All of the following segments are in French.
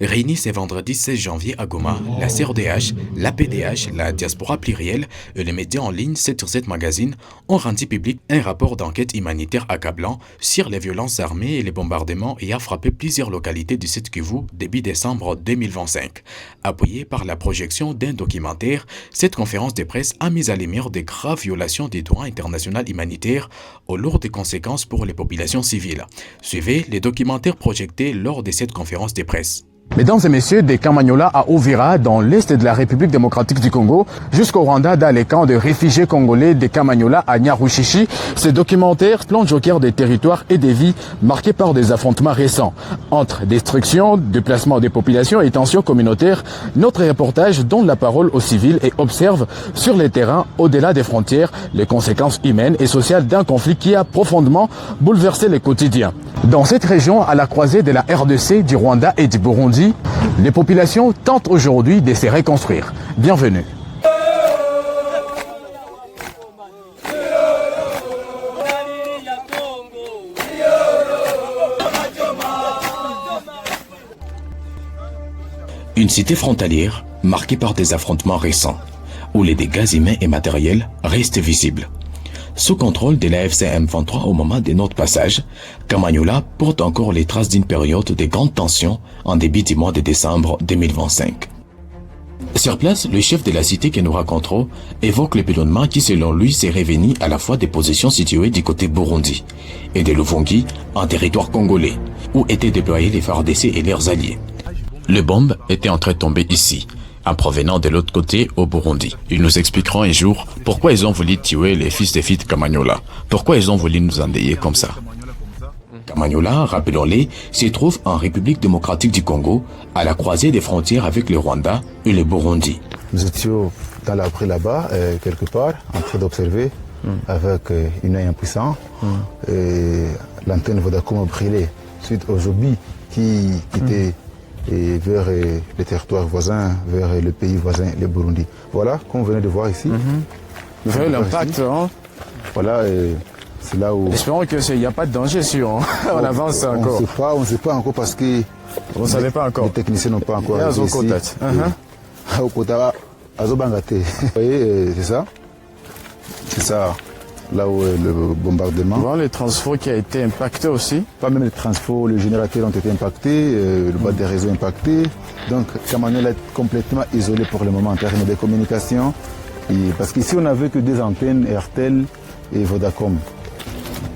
Réunis ce vendredi 16 janvier à Goma, la CRDH, l'APDH, la Diaspora Plurielle et les médias en ligne 7/7 Magazine ont rendu public un rapport d'enquête humanitaire accablant sur les violences armées et les bombardements ayant frappé plusieurs localités du Sud Kivu début décembre 2025. Appuyée par la projection d'un documentaire, cette conférence de presse a mis à lumière des graves violations des droits internationaux humanitaires aux lourdes conséquences pour les populations civiles. Suivez les documentaires projetés lors de cette conférence de presse. Mesdames et messieurs, de Kamanyola à Uvira, dans l'est de la République démocratique du Congo, jusqu'au Rwanda, dans les camps de réfugiés congolais de Kamanyola à Nyarushishi, ce documentaire plonge au cœur des territoires et des vies marqués par des affrontements récents. Entre destruction, déplacement des populations et tensions communautaires, notre reportage donne la parole aux civils et observe sur le terrain, au-delà des frontières, les conséquences humaines et sociales d'un conflit qui a profondément bouleversé le quotidien. Dans cette région, à la croisée de la RDC, du Rwanda et du Burundi, les populations tentent aujourd'hui de se reconstruire. Bienvenue. Une cité frontalière marquée par des affrontements récents, où les dégâts humains et matériels restent visibles. Sous contrôle de la FCM 23 au moment de notre passage, Kamanyola porte encore les traces d'une période de grande tension en début du mois de décembre 2025. Sur place, le chef de la cité que nous raconterons évoque le pilonnement qui selon lui s'est révenu à la fois des positions situées du côté Burundi et de Luvungi en territoire congolais, où étaient déployés les FARDC et leurs alliés. Les bombes étaient en train de tomber ici, en provenant de l'autre côté au Burundi. Ils nous expliqueront un jour pourquoi ils ont voulu tuer les fils des filles de Kamanyola, pourquoi ils ont voulu nous endayer comme ça. Kamanyola, rappelons-les, se trouve en République démocratique du Congo, à la croisée des frontières avec le Rwanda et le Burundi. Nous étions dans l'abri là-bas, quelque part, en train d'observer, avec une œil impuissant. L'antenne Vodacom brûlait suite aux zombies qui étaient vers les territoires voisins, vers le pays voisin, le Burundi. Voilà, comme vous venez de voir ici. Vous voyez l'impact, hein? Voilà, c'est là où... Espérons qu'il n'y a pas de danger sur. On avance encore. On ne sait pas encore parce que... Vous ne savez pas encore. Les techniciens n'ont pas encore arrivé ici. Vous voyez, c'est ça. C'est ça, là où le bombardement. Voir les transferts qui a été impacté aussi. Pas même les transferts, les générateurs ont été impactés, le bas des réseaux impacté. Donc Kamanyola est complètement isolé pour le moment en termes de communication. Parce qu'ici on n'avait que des antennes RTL et Vodacom.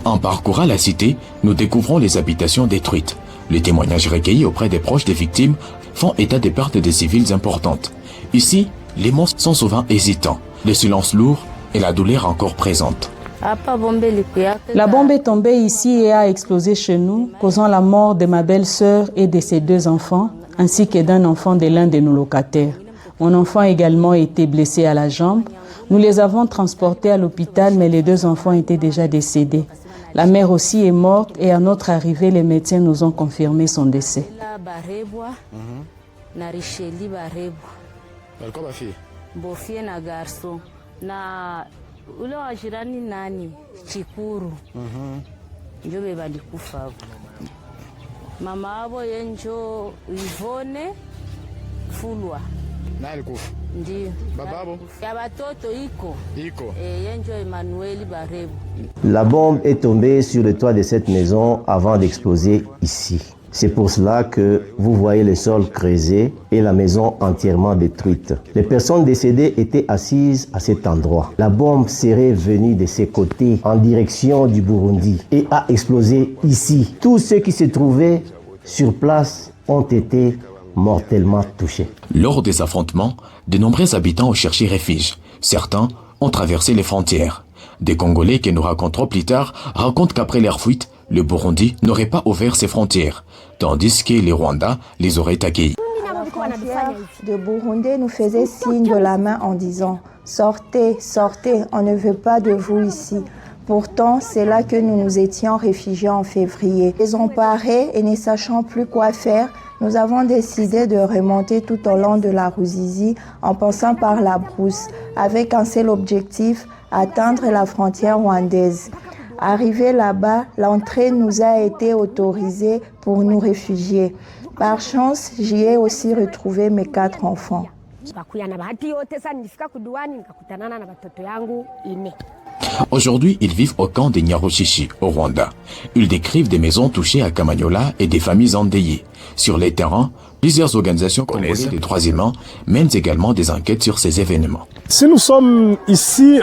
En parcourant la cité, nous découvrons les habitations détruites. Les témoignages recueillis auprès des proches des victimes font état des pertes de civils importantes. Ici, les mots sont souvent hésitants, le silence lourd et la douleur encore présente. La bombe est tombée ici et a explosé chez nous, causant la mort de ma belle-sœur et de ses 2 enfants, ainsi que d'un enfant de l'un de nos locataires. Mon enfant a également été blessé à la jambe. Nous les avons transportés à l'hôpital, mais les 2 enfants étaient déjà décédés. La mère aussi est morte et à notre arrivée, les médecins nous ont confirmé son décès. La bombe est tombée sur le toit de cette maison avant d'exploser ici. C'est pour cela que vous voyez le sol creusé et la maison entièrement détruite. Les personnes décédées étaient assises à cet endroit. La bombe serait venue de ces côtés en direction du Burundi et a explosé ici. Tous ceux qui se trouvaient sur place ont été mortellement touchés. Lors des affrontements, de nombreux habitants ont cherché refuge. Certains ont traversé les frontières. Des Congolais que nous raconterons plus tard racontent qu'après leur fuite, le Burundi n'aurait pas ouvert ses frontières, tandis que les Rwandais les auraient accueillis. De Burundi nous faisait signe de la main en disant « Sortez, sortez, on ne veut pas de vous ici ». Pourtant, c'est là que nous nous étions réfugiés en février. Désemparés et ne sachant plus quoi faire, nous avons décidé de remonter tout au long de la Ruzizi en passant par la brousse, avec un seul objectif, atteindre la frontière rwandaise. Arrivés là-bas, l'entrée nous a été autorisée pour nous réfugier. Par chance, j'y ai aussi retrouvé mes 4 enfants. Aujourd'hui, ils vivent au camp de Nyarushishi, au Rwanda. Ils décrivent des maisons touchées à Kamanyola et des familles endeuillées. Sur les terrains, plusieurs organisations congolaises des droits humains mènent également des enquêtes sur ces événements. Si nous sommes ici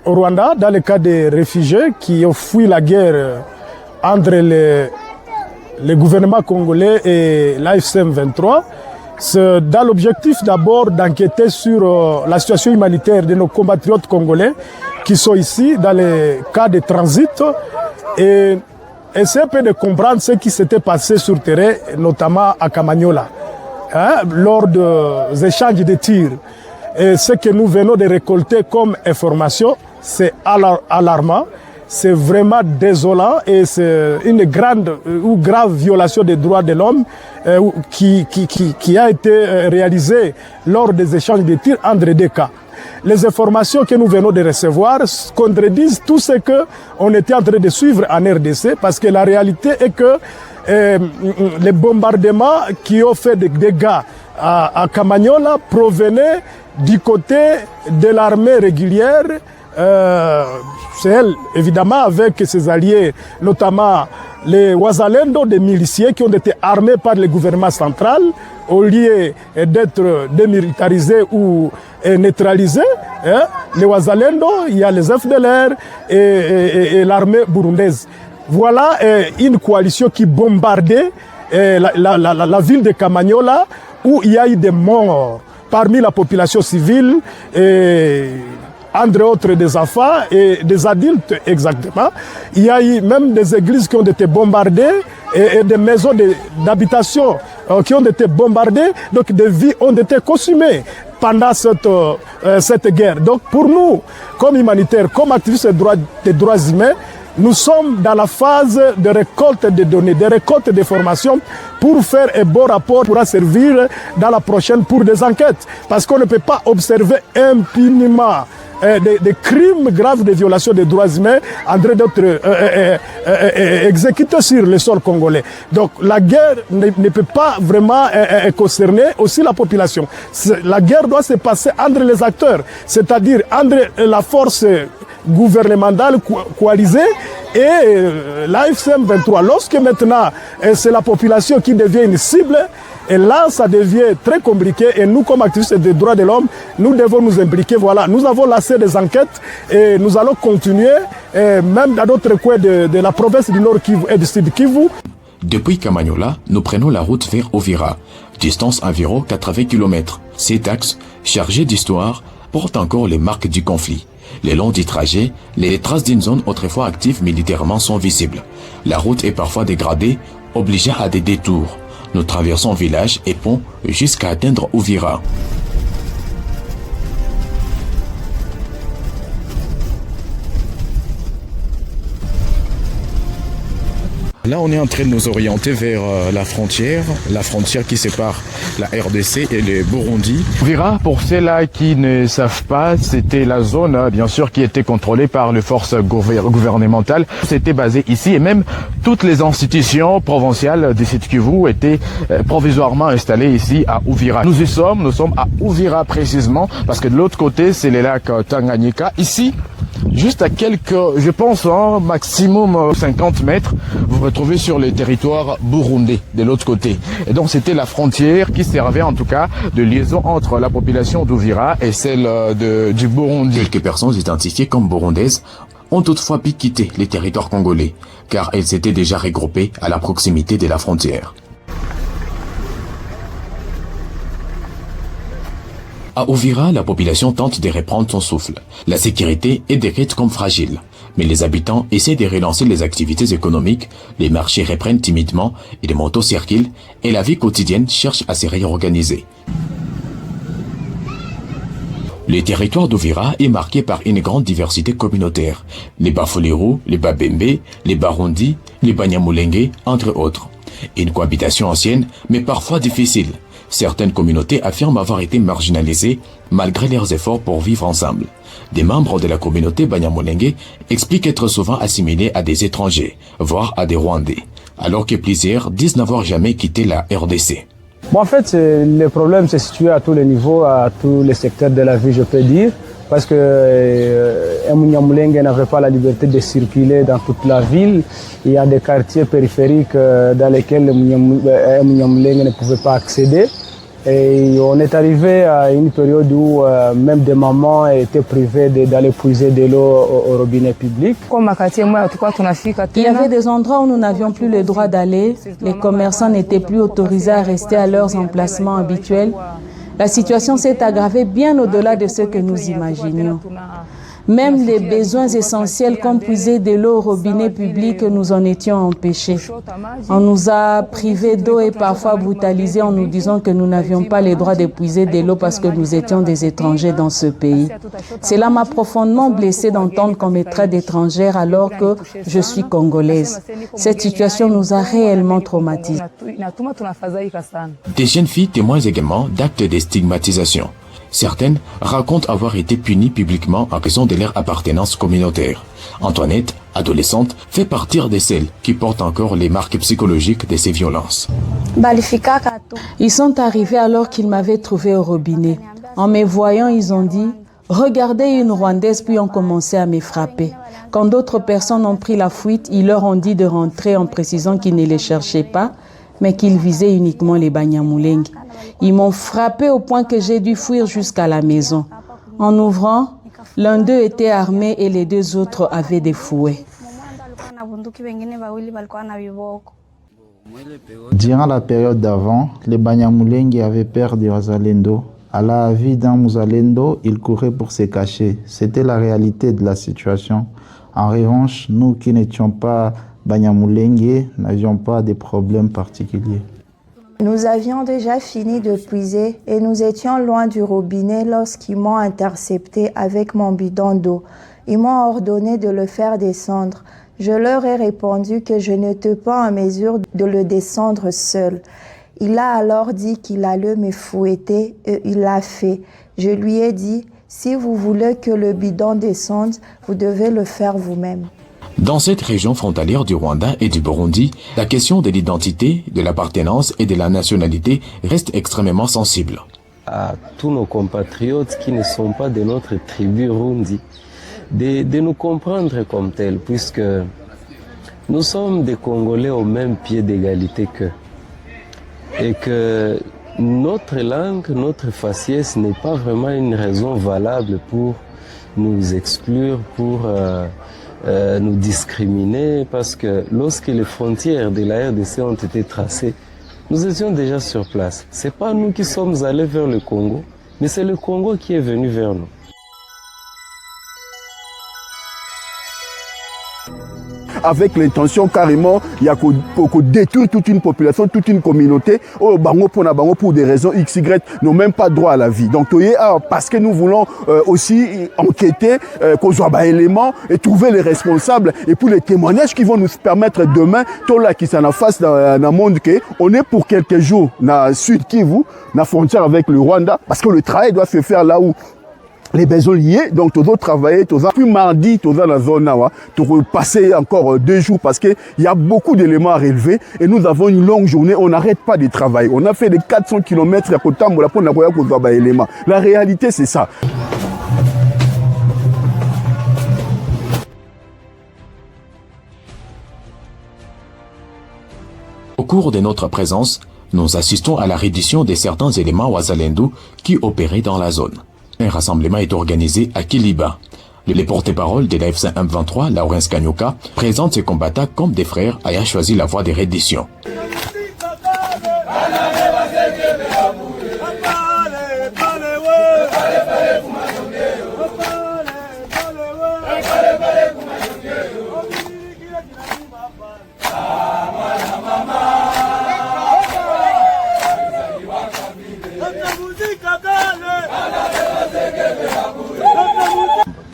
au Rwanda, dans le cas des réfugiés qui ont fui la guerre entre le gouvernement congolais et l'AFC M23, c'est dans l'objectif d'abord d'enquêter sur la situation humanitaire de nos compatriotes congolais qui sont ici dans les cas de transit et essayer un peu de comprendre ce qui s'était passé sur terrain, notamment à Kamanyola, lors des échanges de tirs. Et ce que nous venons de récolter comme information, c'est alarmant, c'est vraiment désolant et c'est une grande ou grave violation des droits de l'homme qui a été réalisée lors des échanges de tirs entre deux cas. Les informations que nous venons de recevoir contredisent tout ce qu'on était en train de suivre en RDC parce que la réalité est que les bombardements qui ont fait des dégâts à Kamanyola provenaient du côté de l'armée régulière. C'est elle, évidemment, avec ses alliés, notamment les Wazalendo, des miliciens qui ont été armés par le gouvernement central, au lieu d'être démilitarisés ou neutralisés. Les Wazalendo, il y a les FDLR et l'armée burundaise. Voilà une coalition qui bombardait la ville de Kamanyola, où il y a eu des morts parmi la population civile, entre autres des enfants et des adultes exactement. Il y a eu même des églises qui ont été bombardées et des maisons d'habitation qui ont été bombardées. Donc des vies ont été consumées pendant cette guerre. Donc pour nous, comme humanitaires, comme activistes des droits humains, nous sommes dans la phase de récolte de données, de récolte de formations pour faire un bon rapport pour servir dans la prochaine pour des enquêtes. Parce qu'on ne peut pas observer impunément des crimes graves de violation des droits humains en train d'être exécutés sur le sol congolais. Donc la guerre ne peut pas vraiment concerner aussi la population. La guerre doit se passer entre les acteurs, c'est-à-dire entre la force gouvernementale coalisée et l'AFC M23. Lorsque maintenant c'est la population qui devient une cible, et là ça devient très compliqué et nous comme activistes des droits de l'homme, nous devons nous impliquer. Voilà, nous avons lancé des enquêtes et nous allons continuer, même dans d'autres coins de la province du Nord Kivu et du Sud Kivu. Depuis Kamanyola, nous prenons la route vers Uvira, distance environ 80 km. Cet axe, chargé d'histoire, porte encore les marques du conflit. Le long du trajet, les traces d'une zone autrefois active militairement sont visibles. La route est parfois dégradée, obligée à des détours. Nous traversons villages et ponts jusqu'à atteindre Uvira. Là, on est en train de nous orienter vers la frontière qui sépare la RDC et le Burundi. Uvira, pour ceux-là qui ne savent pas, c'était la zone, bien sûr, qui était contrôlée par les forces gouvernementales. C'était basé ici et même toutes les institutions provinciales du Sud Kivu étaient provisoirement installées ici à Uvira. Nous sommes à Uvira précisément, parce que de l'autre côté, c'est les lacs Tanganyika. Ici, juste à quelques, je pense, maximum 50 mètres, vous retrouvez sur le territoire burundais, de l'autre côté. Et donc c'était la frontière qui servait en tout cas de liaison entre la population d'Uvira et celle du Burundi. Quelques personnes identifiées comme burundaises ont toutefois pu quitter les territoires congolais, car elles s'étaient déjà regroupées à la proximité de la frontière. À Uvira, la population tente de reprendre son souffle. La sécurité est décrite comme fragile, mais les habitants essaient de relancer les activités économiques, les marchés reprennent timidement et les motos circulent et la vie quotidienne cherche à se réorganiser. Le territoire d'Uvira est marqué par une grande diversité communautaire. Les Bafuliru, les Babembe, les Barundi, les Banyamulenge, entre autres. Une cohabitation ancienne, mais parfois difficile. Certaines communautés affirment avoir été marginalisées malgré leurs efforts pour vivre ensemble. Des membres de la communauté Banyamulenge expliquent être souvent assimilés à des étrangers, voire à des Rwandais. alors que plusieurs disent n'avoir jamais quitté la RDC. Bon, en fait, le problème s'est situé à tous les niveaux, à tous les secteurs de la vie, je peux dire, parce que Munyamulenge n'avait pas la liberté de circuler dans toute la ville. Il y a des quartiers périphériques dans lesquels Munyamulenge ne pouvait pas accéder. Et on est arrivé à une période où même des mamans étaient privées d'aller puiser de l'eau au robinet public. Il y avait des endroits où nous n'avions plus le droit d'aller. Les commerçants n'étaient plus autorisés à rester à leurs emplacements habituels. La situation s'est aggravée bien au-delà de ce que nous imaginions. Même les besoins essentiels comme puiser de l'eau au robinet public, nous en étions empêchés. On nous a privés d'eau et parfois brutalisés en nous disant que nous n'avions pas le droit de puiser de l'eau parce que nous étions des étrangers dans ce pays. Cela m'a profondément blessée d'entendre qu'on me traite d'étrangère alors que je suis congolaise. Cette situation nous a réellement traumatisés. Des jeunes filles témoignent également d'actes de stigmatisation. Certaines racontent avoir été punies publiquement en raison de leur appartenance communautaire. Antoinette, adolescente, fait partie de celles qui portent encore les marques psychologiques de ces violences. Ils sont arrivés alors qu'ils m'avaient trouvé au robinet. En me voyant, ils ont dit « Regardez une Rwandaise » puis ont commencé à me frapper. Quand d'autres personnes ont pris la fuite, ils leur ont dit de rentrer en précisant qu'ils ne les cherchaient pas, mais qu'ils visaient uniquement les Banyamulenge. Ils m'ont frappé au point que j'ai dû fuir jusqu'à la maison. En ouvrant, l'un d'eux était armé et les deux autres avaient des fouets. Durant la période d'avant, les Banyamulenge avaient peur du Wazalendo. À la vie d'un Muzalendo, ils couraient pour se cacher. C'était la réalité de la situation. En revanche, nous qui n'étions pas Banyamulenge n'avions pas de problèmes particuliers. Nous avions déjà fini de puiser et nous étions loin du robinet lorsqu'ils m'ont intercepté avec mon bidon d'eau. Ils m'ont ordonné de le faire descendre. Je leur ai répondu que je n'étais pas en mesure de le descendre seul. Il a alors dit qu'il allait me fouetter et il l'a fait. Je lui ai dit, si vous voulez que le bidon descende, vous devez le faire vous-même. Dans cette région frontalière du Rwanda et du Burundi, la question de l'identité, de l'appartenance et de la nationalité reste extrêmement sensible. À tous nos compatriotes qui ne sont pas de notre tribu Rundi, de nous comprendre comme tels, puisque nous sommes des Congolais au même pied d'égalité qu'eux. Et que notre langue, notre faciès n'est pas vraiment une raison valable pour nous exclure, pour nous discriminer, parce que lorsque les frontières de la RDC ont été tracées, nous étions déjà sur place. C'est pas nous qui sommes allés vers le Congo, mais c'est le Congo qui est venu vers nous. Avec l'intention carrément, il y a qu'on détruire toute une population, toute une communauté, pour des raisons XY, n'ont même pas droit à la vie. Donc, parce que nous voulons aussi enquêter, qu'on soit des éléments et trouver les responsables et pour les témoignages qui vont nous permettre demain, tout là qui s'en face dans un monde on est pour quelques jours dans le Sud Kivu, dans la frontière avec le Rwanda, parce que le travail doit se faire là où les besoins liés, donc tous travailler, puis mardi, tous dans la zone là, pour passer encore 2 jours parce que il y a beaucoup d'éléments à relever et nous avons une longue journée, on n'arrête pas de travailler. On a fait des 400 km à côté pour éléments. La réalité c'est ça. Au cours de notre présence, nous assistons à la reddition de certains éléments Wazalendo qui opéraient dans la zone. Un rassemblement est organisé à Kiliba. Le porte-parole de l'AFC M23, Laurence Kanyuka, présente ses combattants comme des frères ayant choisi la voie des redditions.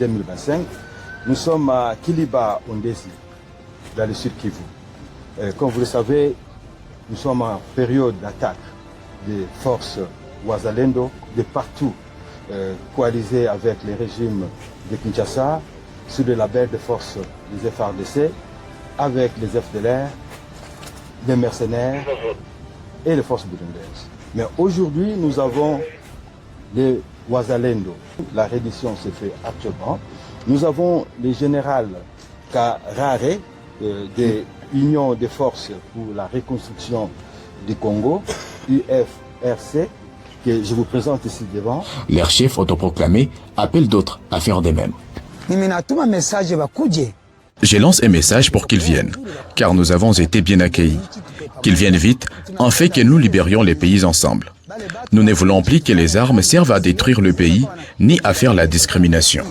En 2025, nous sommes à Kiliba Ondesi, dans le Sud Kivu. Comme vous le savez, nous sommes en période d'attaque des forces Wazalendo de partout, coalisées avec les régimes de Kinshasa, sous le label de forces des FARDC, avec les FDLR des mercenaires et les forces burundaises. Mais aujourd'hui, nous avons les Wazalendo. La reddition se fait actuellement. Nous avons les générales Karare, des Unions des forces pour la reconstruction du Congo, UFRC, que je vous présente ici devant. Leur chef autoproclamé appelle d'autres à faire de même. Je lance un message pour qu'ils viennent, car nous avons été bien accueillis. Qu'ils viennent vite, en fait que nous libérions les pays ensemble. Nous ne voulons plus que les armes servent à détruire le pays, ni à faire la discrimination.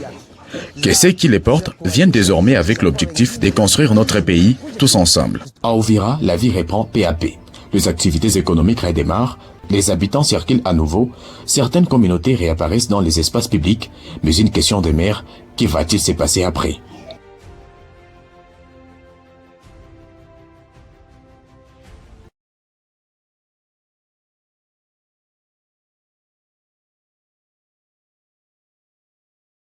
Que ceux qui les portent viennent désormais avec l'objectif de construire notre pays tous ensemble. À Uvira, la vie reprend peu à peu. Les activités économiques redémarrent, les habitants circulent à nouveau, certaines communautés réapparaissent dans les espaces publics, mais une question demeure, que va-t-il se passer après ?